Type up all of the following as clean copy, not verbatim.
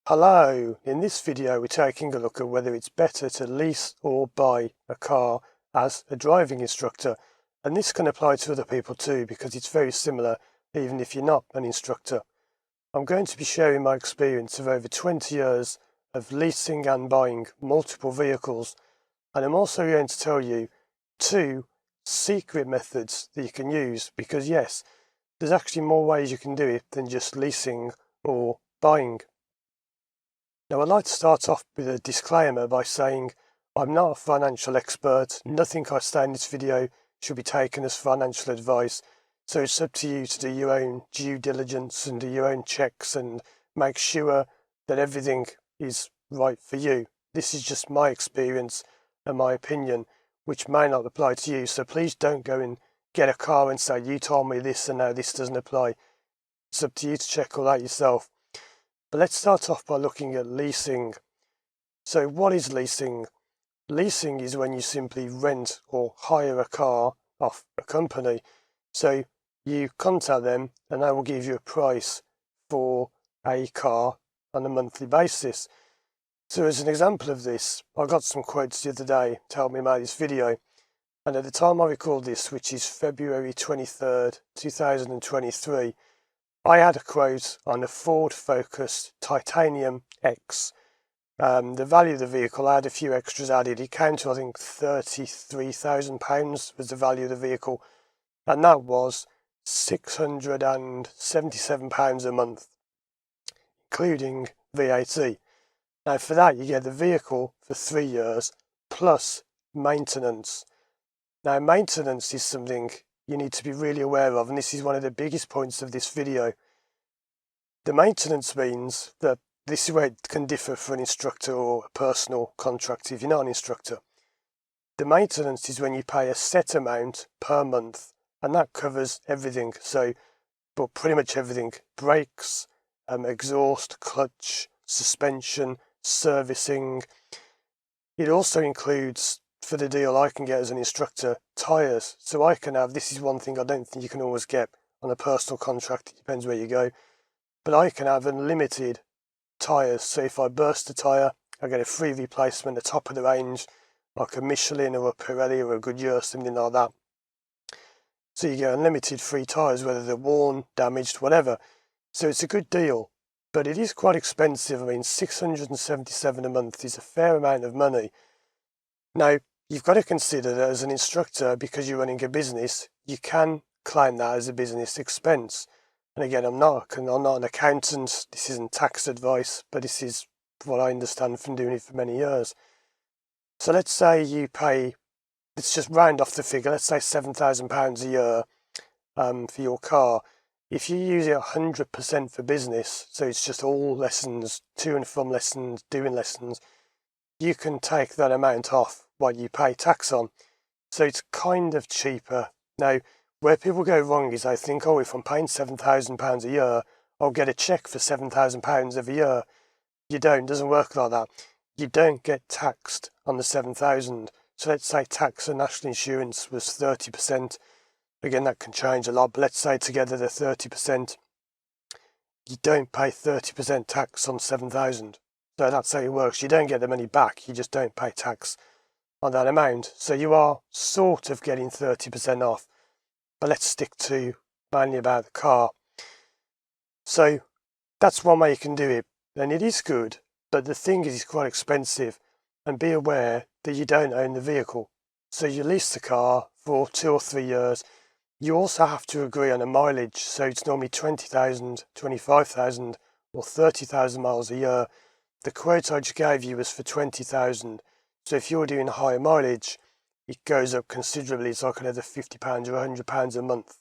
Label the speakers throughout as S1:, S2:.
S1: Hello, in this video we're taking a look at whether it's better to lease or buy a car as a driving instructor, and this can apply to other people too because it's very similar even if you're not an instructor. I'm going to be sharing my experience of over 20 years of leasing and buying multiple vehicles, and I'm also going to tell you 2 secret methods that you can use because yes, there's actually more ways you can do it than just leasing or buying. Now, I'd like to start off with a disclaimer by saying I'm not a financial expert. Nothing I say in this video should be taken as financial advice. So it's up to you to do your own due diligence and do your own checks and make sure that everything is right for you. This is just my experience and my opinion, which may not apply to you. So please don't go and get a car and say, you told me this and now this doesn't apply. It's up to you to check all that yourself. But let's start off by looking at leasing. So what is leasing? Leasing is when you simply rent or hire a car off a company. So you contact them and they will give you a price for a car on a monthly basis. So as an example of this, I got some quotes the other day to help me make this video. And at the time I record this, which is February 23rd, 2023, I had a quote on a Ford Focus Titanium X. The value of the vehicle, I had a few extras added. It came to, I think, £33,000 was the value of the vehicle. And that was £677 a month, including VAT. Now for that, you get the vehicle for 3 years plus maintenance. Now maintenance is something you need to be really aware of, and this is one of the biggest points of this video. The maintenance means that this is where it can differ for an instructor or a personal contractor if you're not an instructor. The maintenance is when you pay a set amount per month, and that covers everything. So, but pretty much everything: brakes, exhaust, clutch, suspension, servicing. It also includes, for the deal I can get as an instructor, tyres. So I can have, this is one thing I don't think you can always get on a personal contract, it depends where you go, but I can have unlimited tyres. So if I burst a tyre, I get a free replacement, the top of the range, like a Michelin or a Pirelli or a Goodyear, something like that. So you get unlimited free tyres, whether they're worn, damaged, whatever. So it's a good deal, but it is quite expensive. I mean, £677 a month is a fair amount of money. Now, you've got to consider that as an instructor, because you're running a business, you can claim that as a business expense. And again, I'm not an accountant. This isn't tax advice, but this is what I understand from doing it for many years. So let's say you pay, let's just round off the figure, let's say £7,000 a year for your car. If you use it 100% for business, so it's just all lessons, to and from lessons, doing lessons, you can take that amount off what you pay tax on. So it's kind of cheaper. Now, where people go wrong is they think, oh, if I'm paying £7,000 a year, I'll get a cheque for £7,000 every year. You don't. It doesn't work like that. You don't get taxed on the £7,000. So let's say tax and national insurance was 30%. Again, that can change a lot, but let's say together they're 30%. You don't pay 30% tax on 7,000. So that's how it works. You don't get the money back. You just don't pay tax on that amount. So you are sort of getting 30% off. But let's stick to mainly about the car. So that's one way you can do it. And it is good, but the thing is it's quite expensive. And be aware that you don't own the vehicle. So you lease the car for 2 or 3 years. You also have to agree on a mileage. So it's normally 20,000, 25,000 or 30,000 miles a year. The quote I just gave you was for 20,000. So if you're doing higher mileage, it goes up considerably. It's like another £50 or £100 a month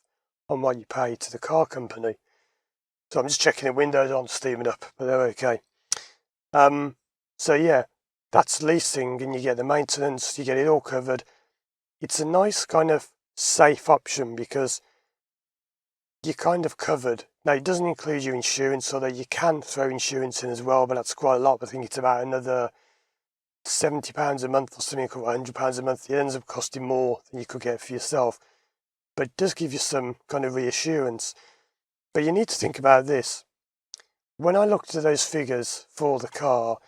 S1: on what you pay to the car company. So I'm just checking the windows aren't steaming up, but they're okay. So yeah, that's leasing, and you get the maintenance, you get it all covered. It's a nice kind of safe option because you're kind of covered. Now, it doesn't include your insurance, although you can throw insurance in as well, but that's quite a lot. I think it's about another £70 a month or something, or £100 a month. It ends up costing more than you could get for yourself. But it does give you some kind of reassurance. But you need to think about this. when I looked at those figures for the car,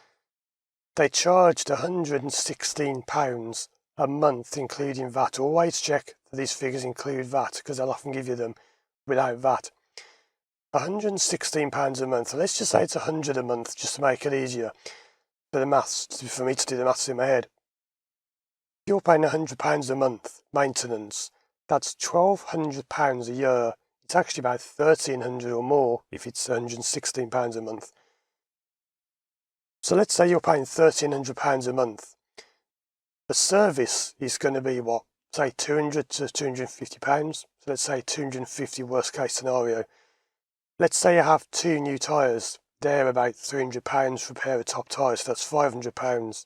S1: they charged £116 a month, including VAT. Always check that these figures include VAT, because they'll often give you them without VAT. £116 a month. Let's just say it's £100 a month, just to make it easier for me to do the maths in my head. You're paying £100 a month maintenance. That's £1,200 a year. It's actually about £1,300 or more if it's £116 a month. So let's say you're paying £1,300 a month. The service is going to be what? Say £200 to £250. So let's say £250 worst case scenario. Let's say you have 2 new tyres. They're about £300 for a pair of top tyres, so that's £500.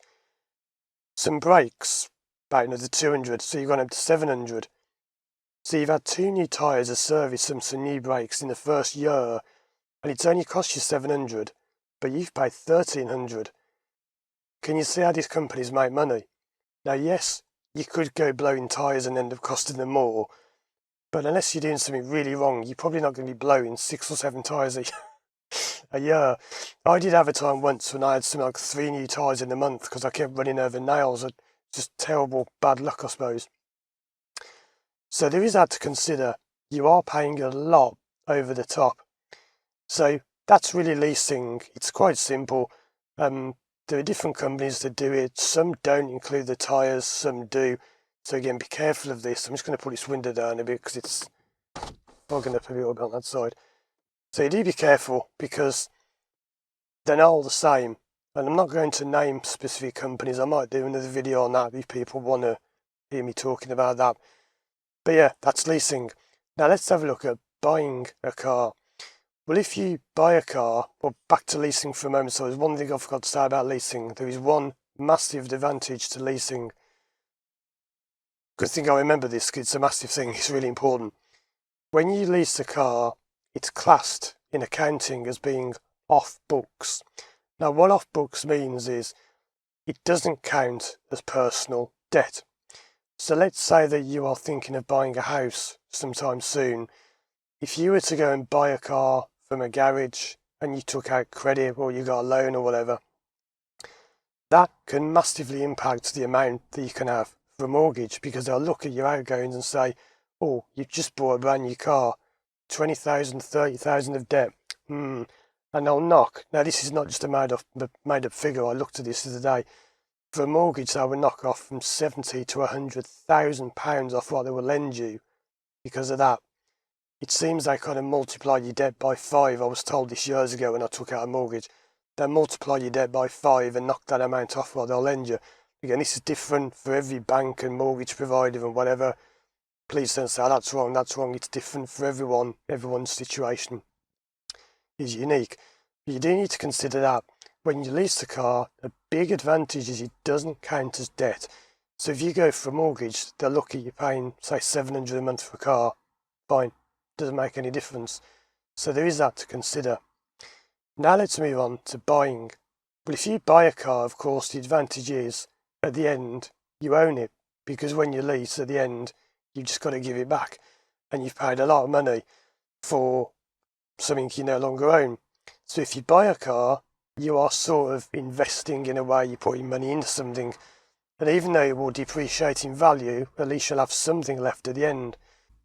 S1: Some brakes, about another £200, so you've gone up to £700. So you've had 2 new tyres, a service and some new brakes in the first year, and it's only cost you £700, but you've paid £1,300. Can you see how these companies make money? Now yes, you could go blowing tyres and end up costing them more, but unless you're doing something really wrong, you're probably not going to be blowing 6 or 7 tyres a year. I did have a time once when I had something like 3 new tyres in a month because I kept running over nails. Just terrible bad luck, I suppose. So there is that to consider. You are paying a lot over the top. So that's really leasing. It's quite simple. There are different companies that do it. Some don't include the tyres, some do. So again, be careful of this. I'm just going to put this window down a bit because it's fogging up a little bit on that side. So you do be careful because they're not all the same. And I'm not going to name specific companies. I might do another video on that if people want to hear me talking about that. But yeah, that's leasing. Now let's have a look at buying a car. Well, if you buy a car, well, back to leasing for a moment. So there's one thing I forgot to say about leasing. There is one massive advantage to leasing. Good thing I remember this, because it's a massive thing. It's really important. When you lease a car, it's classed in accounting as being off books. Now, what off books means is it doesn't count as personal debt. So let's say that you are thinking of buying a house sometime soon. If you were to go and buy a car from a garage and you took out credit or you got a loan or whatever, that can massively impact the amount that you can have for a mortgage, because they'll look at your outgoings and say, oh, you've just bought a brand new car, 20,000, 30,000 of debt. And they'll knock. Now, this is not just a made up figure. I looked at this the other day. For a mortgage, they will knock off from £70,000 to £100,000 off what they will lend you because of that. It seems they kind of multiply your debt by 5. I was told this years ago when I took out a mortgage. They multiply your debt by 5 and knock that amount off what they'll lend you. Again, this is different for every bank and mortgage provider and whatever. Please don't say, oh, that's wrong, that's wrong. It's different for everyone. Everyone's situation is unique. But you do need to consider that when you lease a car, a big advantage is it doesn't count as debt. So if you go for a mortgage, they'll look at you paying, say, £700 a month for a car. Fine, doesn't make any difference. So there is that to consider. Now let's move on to buying. Well, if you buy a car, of course, the advantage is at the end, you own it, because when you lease at the end, you've just got to give it back. And you've paid a lot of money for something you no longer own. So if you buy a car, you are sort of investing in a way, you're putting money into something. And even though it will depreciate in value, at least you'll have something left at the end.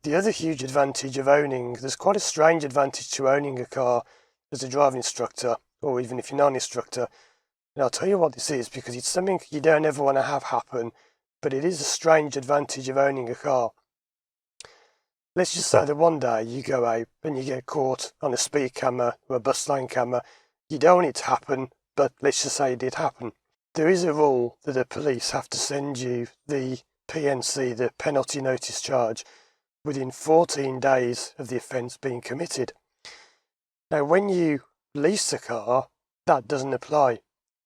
S1: The other huge advantage of owning, there's quite a strange advantage to owning a car as a driving instructor, or even if you're not an instructor. And I'll tell you what this is, because it's something you don't ever want to have happen, but it is a strange advantage of owning a car. Let's just say that one day you go out and you get caught on a speed camera or a bus lane camera. You don't want it to happen, but let's just say it did happen. There is a rule that the police have to send you the PNC, the penalty notice charge, within 14 days of the offence being committed. Now, when you lease a car, that doesn't apply,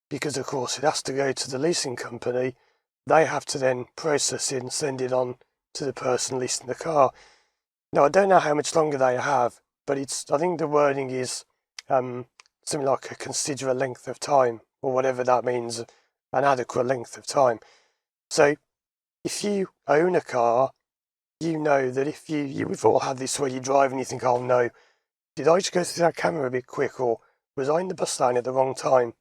S1: because of course it has to go to the leasing company. They have to then process it and send it on to the person leasing the car. Now, I don't know how much longer they have, but I think the wording is something like a considerate length of time, or whatever that means, an adequate length of time. So if you own a car, you know that if we've all had this where you drive and you think, oh no, did I just go through that camera a bit quick, or was I in the bus lane at the wrong time?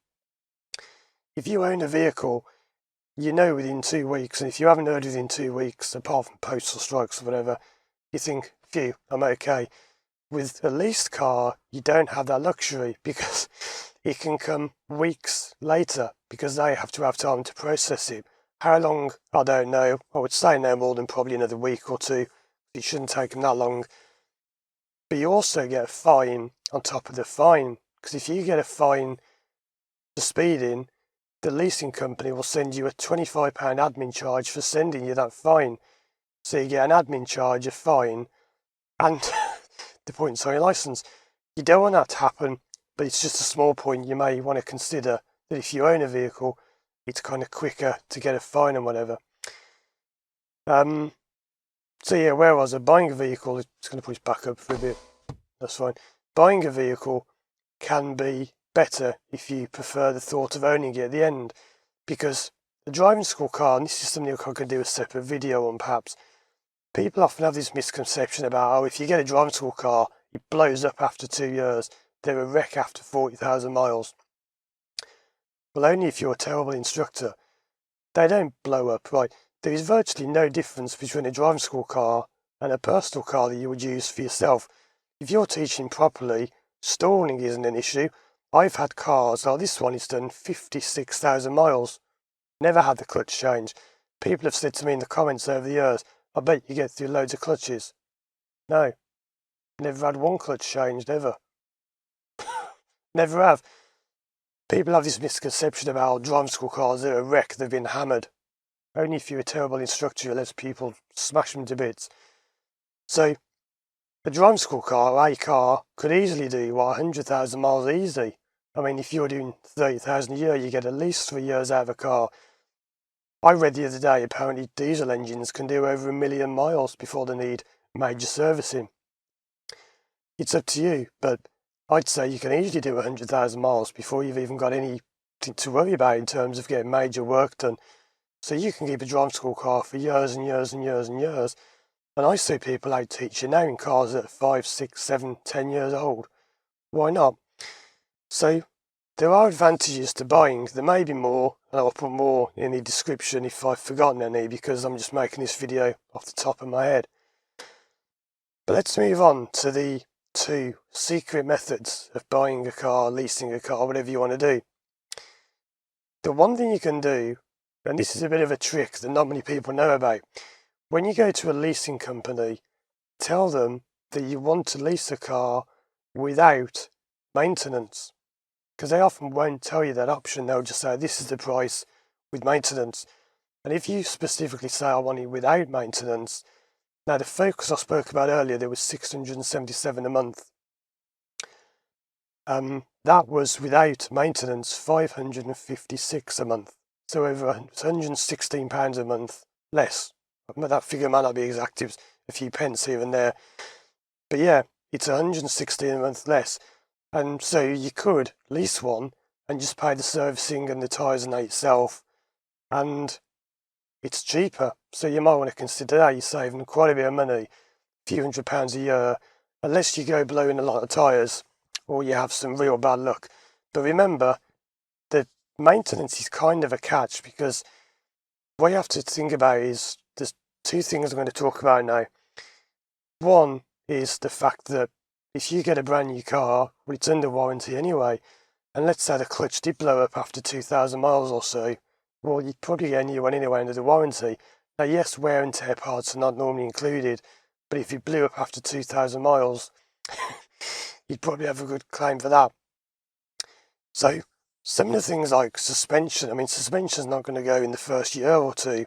S1: If you own a vehicle, you know within 2 weeks, and if you haven't heard within 2 weeks, apart from postal strikes or whatever, you think, phew, I'm okay. With a leased car, you don't have that luxury because it can come weeks later because they have to have time to process it. How long, I don't know. I would say no more than probably another week or two. It shouldn't take them that long. But you also get a fine on top of the fine, because if you get a fine for speeding, the leasing company will send you a £25 admin charge for sending you that fine. So you get an admin charge, a fine, and the points on your licence. You don't want that to happen, but it's just a small point you may want to consider, that if you own a vehicle, it's kind of quicker to get a fine and whatever. So yeah, where was I? Buying a vehicle, it's going to push back up for a bit, that's fine. Buying a vehicle can be better if you prefer the thought of owning it at the end, because the driving school car, and this is something I could do a separate video on perhaps, people often have this misconception about, if you get a driving school car, it blows up after 2 years, they're a wreck after 40,000 miles. Well, only if you're a terrible instructor. They don't blow up, right? There is virtually no difference between a driving school car and a personal car that you would use for yourself. If you're teaching properly, stalling isn't an issue. I've had cars, like this one is done 56,000 miles. Never had the clutch change. People have said to me in the comments over the years, I bet you get through loads of clutches. No. Never had one clutch changed, ever. Never have. People have this misconception about driving school cars, they're a wreck, they've been hammered. Only if you're a terrible instructor, you let people smash them to bits. So, a driving school car, a car, could easily do, 100,000 miles easy. I mean, if you're doing 30,000 a year, you get at least 3 years out of a car. I read the other day, apparently diesel engines can do over 1 million miles before they need major servicing. It's up to you, but I'd say you can easily do 100,000 miles before you've even got anything to worry about in terms of getting major work done. So you can keep a driving school car for years and years and years and years. And I see people out teaching now in cars that are 5, 6, 7, 10 years old. Why not? So there are advantages to buying. There may be more, and I'll put more in the description if I've forgotten any, because I'm just making this video off the top of my head. But let's move on to the 2 secret methods of buying a car, leasing a car, whatever you want to do. The one thing you can do, and this is a bit of a trick that not many people know about, when you go to a leasing company, tell them that you want to lease a car without maintenance, because they often won't tell you that option. They'll just say, this is the price with maintenance. And if you specifically say, I want it without maintenance, now the Focus I spoke about earlier, there was 677 a month. That was without maintenance, 556 a month. So over £116 a month less. That figure might not be exact, it was a few pence here and there. But yeah, it's 116 a month less. And so you could lease one and just pay the servicing and the tyres and that yourself, and it's cheaper. So you might want to consider that. You're saving quite a bit of money, a few £100 a year, unless you go blowing a lot of tyres or you have some real bad luck. But remember, the maintenance is kind of a catch, because what you have to think about is there's 2 things I'm going to talk about now. One is the fact that if you get a brand new car, well, it's under warranty anyway, and let's say the clutch did blow up after 2,000 miles or so, well, you'd probably get a new one anyway under the warranty. Now, yes, wear and tear parts are not normally included, but if it blew up after 2,000 miles, you'd probably have a good claim for that. So, some of the things like suspension, I mean, suspension's not going to go in the first year or 2,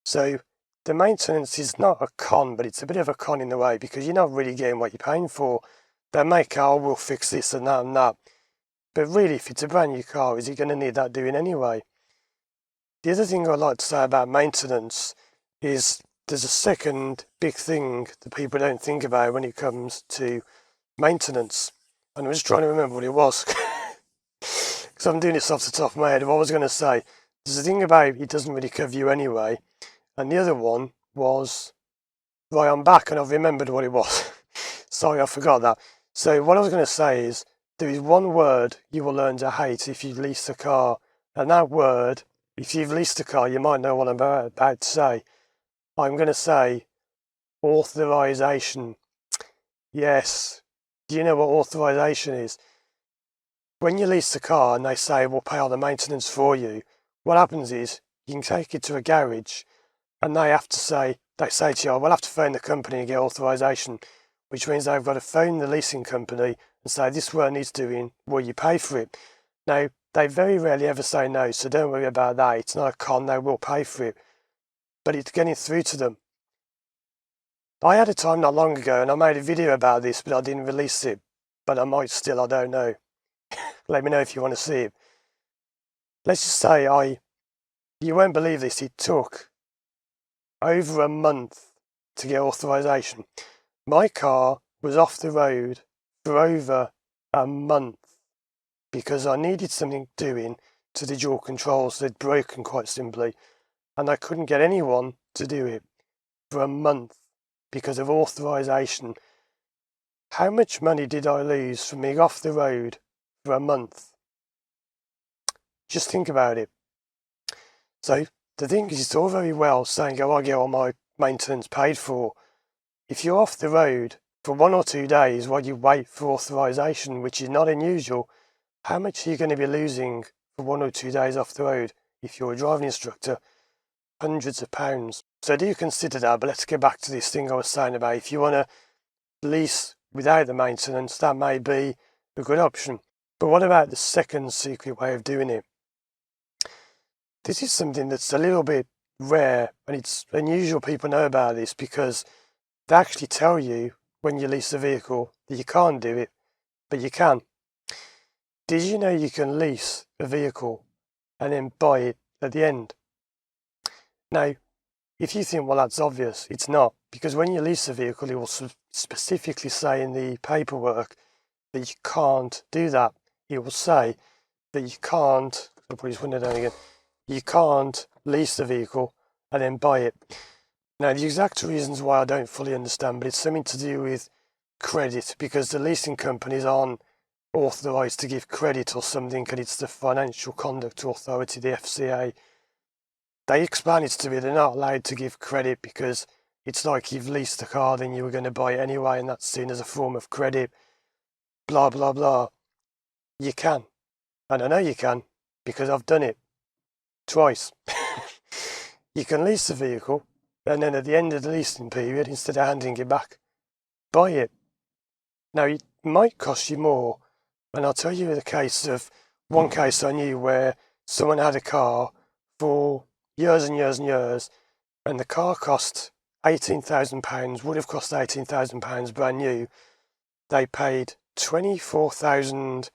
S1: so the maintenance is not a con, but it's a bit of a con in a way, because you're not really getting what you're paying for. They make, oh, we'll fix this and that and that. But really, if it's a brand new car, is it going to need that doing anyway? The other thing I'd like to say about maintenance is there's a second big thing that people don't think about when it comes to maintenance. And I'm just trying to remember what it was, because I'm doing this off the top of my head. What I was going to say, there's a thing about it doesn't really cover you anyway. And the other one was, right, I'm back and I've remembered what it was. Sorry, I forgot that. So what I was going to say is, there is one word you will learn to hate if you lease a car, and that word, if you've leased a car, you might know what I'm about to say. I'm going to say authorisation. Yes. Do you know what authorisation is? When you lease a car and they say we'll pay all the maintenance for you, what happens is you can take it to a garage and they say to you, oh, we'll have to phone the company and get authorisation, which means they've got to phone the leasing company and say this work needs doing, will you pay for it? Now, they very rarely ever say no, so don't worry about that. It's not a con, they will pay for it. But it's getting through to them. I had a time not long ago and I made a video about this, but I didn't release it. But I might still, I don't know. Let me know if you want to see it. Let's just say you won't believe this, it took over a month to get authorisation. My car was off the road for over a month because I needed something doing to the dual controls. They'd broken, quite simply, and I couldn't get anyone to do it for a month because of authorisation. How much money did I lose from being off the road for a month? Just think about it. So the thing is, it's all very well saying, oh, I get all my maintenance paid for. If you're off the road for 1 or 2 days while you wait for authorisation, which is not unusual, how much are you going to be losing for 1 or 2 days off the road if you're a driving instructor? Hundreds of pounds. So do consider that, but let's get back to this thing I was saying about if you want to lease without the maintenance, that may be a good option. But what about the second secret way of doing it? This is something that's a little bit rare, and it's unusual people know about this because they actually tell you when you lease a vehicle that you can't do it, but you can. Did you know you can lease a vehicle and then buy it at the end? Now, if you think, well, that's obvious, it's not, because when you lease a vehicle, it will specifically say in the paperwork that you can't do that. It will say that you can't, I'll put this window down again, you can't lease the vehicle and then buy it. Now, the exact reasons why I don't fully understand, but it's something to do with credit, because the leasing companies aren't authorised to give credit or something, and it's the Financial Conduct Authority, the FCA. They explain it to me, they're not allowed to give credit because it's like you've leased a car, then you were going to buy it anyway, and that's seen as a form of credit, blah, blah, blah. You can. And I know you can because I've done it twice. You can lease a vehicle, and then at the end of the leasing period, instead of handing it back, buy it. Now, it might cost you more, and I'll tell you one case I knew where someone had a car for years and years and years, and the car cost £18,000, would have cost £18,000 brand new. They paid £24,000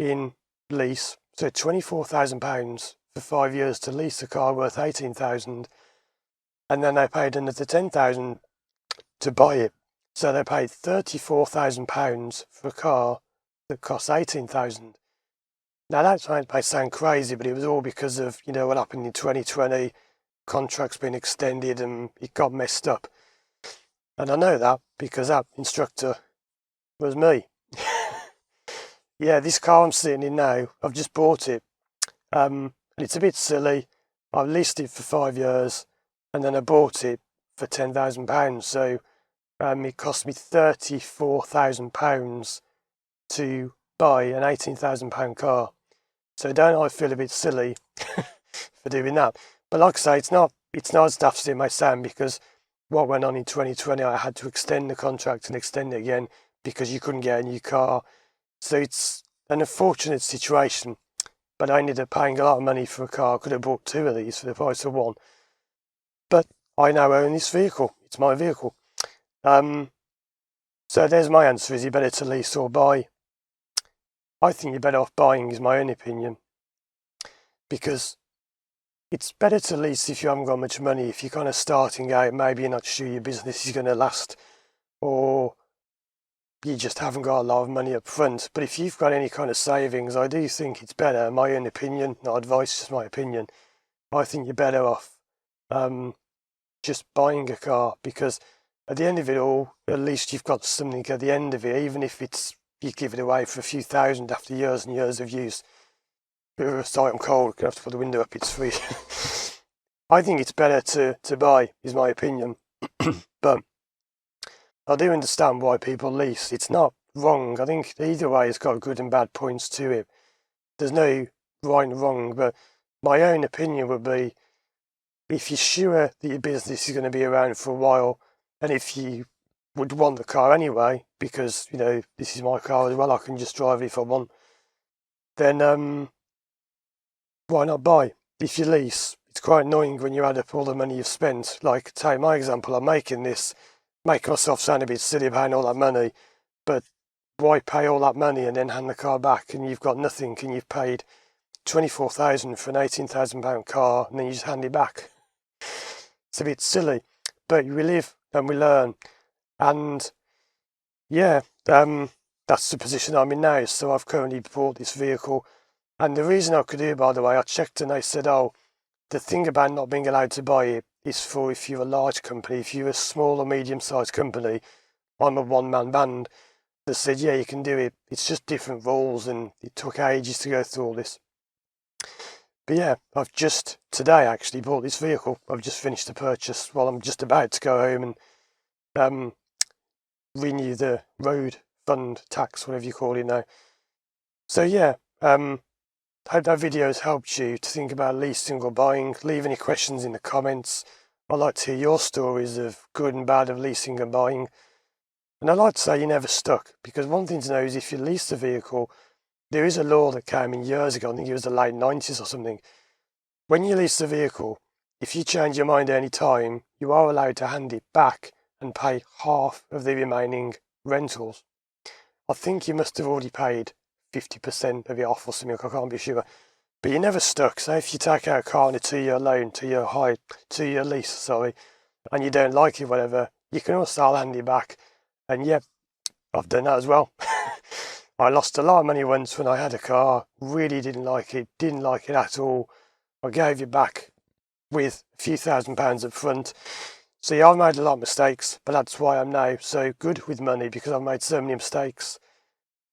S1: in lease, so £24,000 for 5 years to lease a car worth £18,000, and then they paid another £10,000 to buy it. So they paid £34,000 for a car that cost £18,000. Now that may sound crazy, but it was all because of, what happened in 2020, contracts being extended and it got messed up. And I know that because that instructor was me. Yeah, this car I'm sitting in now, I've just bought it. And it's a bit silly. I've leased it for 5 years and then I bought it for £10,000. So it cost me £34,000 to buy an £18,000 car. So don't I feel a bit silly for doing that? But like I say, it's not as daft as it may sound, because what went on in 2020, I had to extend the contract and extend it again because you couldn't get a new car. So it's an unfortunate situation, but I ended up paying a lot of money for a car. I could have bought 2 of these for the price of 1. But I now own this vehicle. It's my vehicle. So there's my answer. Is it better to lease or buy? I think you're better off buying, is my own opinion, because it's better to lease if you haven't got much money. If you're kind of starting out, maybe you're not sure your business is going to last, or you just haven't got a lot of money up front. But if you've got any kind of savings, I do think it's better, my own opinion, not advice, just my opinion. I think you're better off just buying a car, because at the end of it all, at least you've got something at the end of it, even if it's you give it away for a few thousand after years and years of use. Sorry, I'm cold, gonna have to put the window up, it's free. I think it's better to buy, is my opinion. But I do understand why people lease. It's not wrong. I think either way it's got good and bad points to it. There's no right and wrong, but my own opinion would be, if you're sure that your business is going to be around for a while, and if you would want the car anyway, because, you know, this is my car as well, I can just drive it if I want, then why not buy? If you lease, it's quite annoying when you add up all the money you've spent. Like, take my example, I'm making myself sound a bit silly paying all that money, but why pay all that money and then hand the car back and you've got nothing, and you've paid 24,000 for an £18,000 car and then you just hand it back? It's a bit silly, but we live and we learn. And yeah, that's the position I'm in now. So I've currently bought this vehicle, and the reason I could do it, by the way, I checked and they said, oh, the thing about not being allowed to buy it is for if you're a large company. If you're a small or medium-sized company, I'm a one-man band. They said, yeah, you can do it. It's just different rules, and it took ages to go through all this. But yeah, I've just today actually bought this vehicle. I've just finished the purchase. Well, I'm just about to go home and renew the road fund tax, whatever you call it now. So yeah, hope that video has helped you to think about leasing or buying. Leave any questions in the comments. I'd like to hear your stories of good and bad of leasing and buying. And I'd like to say you're never stuck, because one thing to know is if you lease a vehicle, there is a law that came in years ago, I think it was the late 90s or something. When you lease the vehicle, if you change your mind at any time, you are allowed to hand it back and pay half of the remaining rentals. I think you must have already paid 50% of it off or something, I can't be sure. But you're never stuck. So if you take out a car on a 2-year loan, 2-year lease, and you don't like it, whatever, you can also hand it back. And yeah, I've done that as well. I lost a lot of money once when I had a car, really didn't like it at all. I gave it back with a few £1,000s up front. So yeah, I've made a lot of mistakes, but that's why I'm now so good with money, because I've made so many mistakes.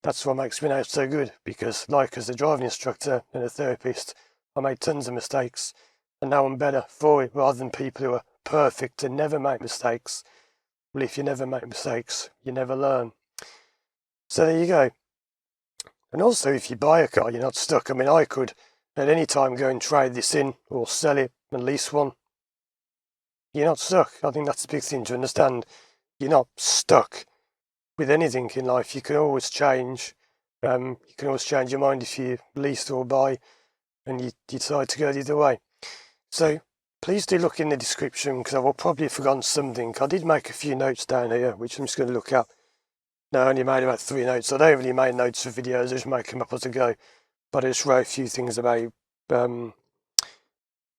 S1: That's what makes me now so good, because like as a driving instructor and a therapist, I made tons of mistakes, and now I'm better for it, rather than people who are perfect and never make mistakes. Well, if you never make mistakes, you never learn. So there you go. And also, if you buy a car, you're not stuck. I mean, I could at any time go and trade this in or sell it and lease one. You're not stuck. I think that's the big thing to understand. You're not stuck with anything in life. You can always change. You can always change your mind if you lease or buy and you decide to go the other way. So please do look in the description, because I will probably have forgotten something. I did make a few notes down here, which I'm just going to look at. No, I only made about 3 notes. I don't really make notes for videos, I just make them up as I go. But I just wrote a few things about, about,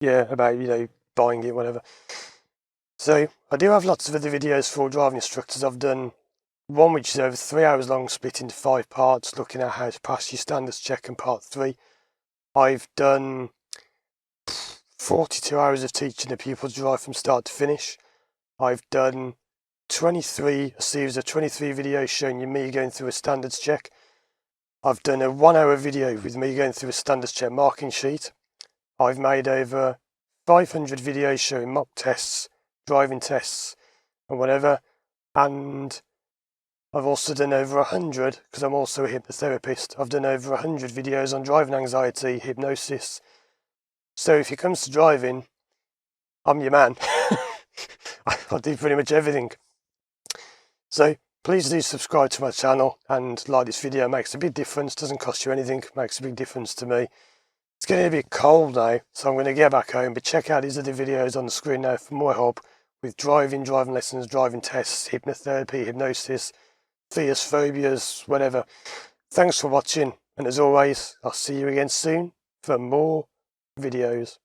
S1: you know, buying it, whatever. So I do have lots of other videos for driving instructors. I've done one which is over 3 hours long, split into 5 parts, looking at how to pass your standards check, in part 3. I've done 42 hours of teaching a pupil to drive from start to finish. I've done a series of 23 videos showing you me going through a standards check. I've done a 1-hour video with me going through a standards check marking sheet. I've made over 500 videos showing mock tests, driving tests, and whatever. And I've also done over 100, because I'm also a hypnotherapist, I've done over 100 videos on driving anxiety, hypnosis. So if it comes to driving, I'm your man. I do pretty much everything. So please do subscribe to my channel and like this video. It makes a big difference, doesn't cost you anything, makes a big difference to me. It's getting a bit cold now, so I'm going to get back home, but check out these other videos on the screen now for more help with driving lessons, driving tests, hypnotherapy, hypnosis, fears, phobias, whatever. Thanks for watching, and as always, I'll see you again soon for more videos.